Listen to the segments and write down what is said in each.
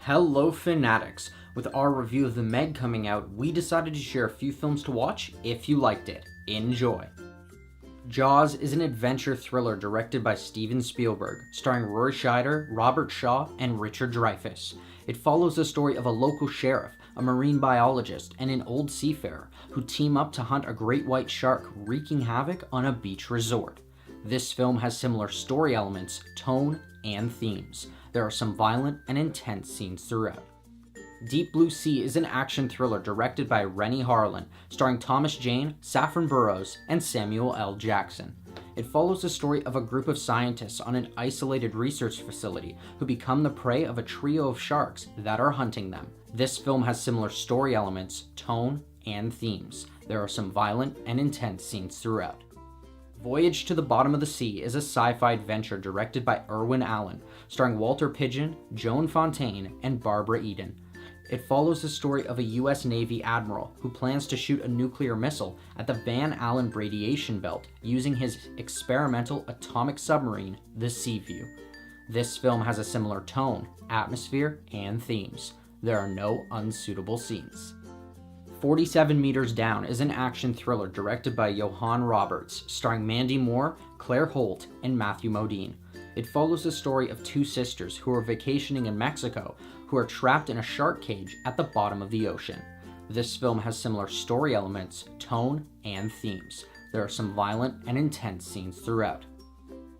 Hello Fanatics! With our review of The Meg coming out, we decided to share a few films to watch if you liked it. Enjoy! Jaws is an adventure thriller directed by Steven Spielberg, starring Roy Scheider, Robert Shaw, and Richard Dreyfuss. It follows the story of a local sheriff, a marine biologist, and an old seafarer who team up to hunt a great white shark wreaking havoc on a beach resort. This film has similar story elements, tone, and themes. There are some violent and intense scenes throughout. Deep Blue Sea is an action thriller directed by Rennie Harlin, starring Thomas Jane, Saffron Burrows, and Samuel L. Jackson. It follows the story of a group of scientists on an isolated research facility who become the prey of a trio of sharks that are hunting them. This film has similar story elements, tone, and themes. There are some violent and intense scenes throughout. Voyage to the Bottom of the Sea is a sci-fi adventure directed by Irwin Allen, starring Walter Pidgeon, Joan Fontaine, and Barbara Eden. It follows the story of a U.S. Navy admiral who plans to shoot a nuclear missile at the Van Allen radiation belt using his experimental atomic submarine, the Seaview. This film has a similar tone, atmosphere, and themes. There are no unsuitable scenes. 47 Meters Down is an action thriller directed by Johan Roberts, starring Mandy Moore, Claire Holt, and Matthew Modine. It follows the story of two sisters who are vacationing in Mexico who are trapped in a shark cage at the bottom of the ocean. This film has similar story elements, tone, and themes. There are some violent and intense scenes throughout.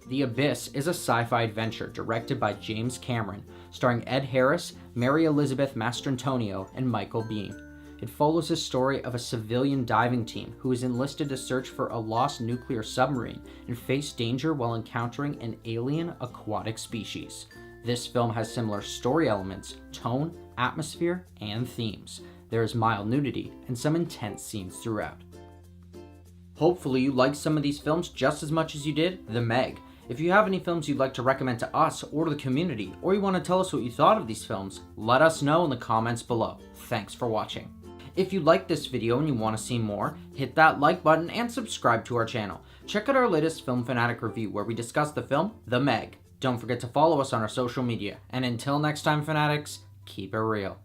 The Abyss is a sci-fi adventure directed by James Cameron, starring Ed Harris, Mary Elizabeth Mastrantonio, and Michael Biehn. It follows the story of a civilian diving team who is enlisted to search for a lost nuclear submarine and face danger while encountering an alien aquatic species. This film has similar story elements, tone, atmosphere, and themes. There is mild nudity and some intense scenes throughout. Hopefully you liked some of these films just as much as you did The Meg. If you have any films you'd like to recommend to us or to the community, or you want to tell us what you thought of these films, let us know in the comments below. Thanks for watching. If you liked this video and you want to see more, hit that like button and subscribe to our channel. Check out our latest Film Fanatic review where we discuss the film The Meg. Don't forget to follow us on our social media. And until next time, Fanatics, keep it real.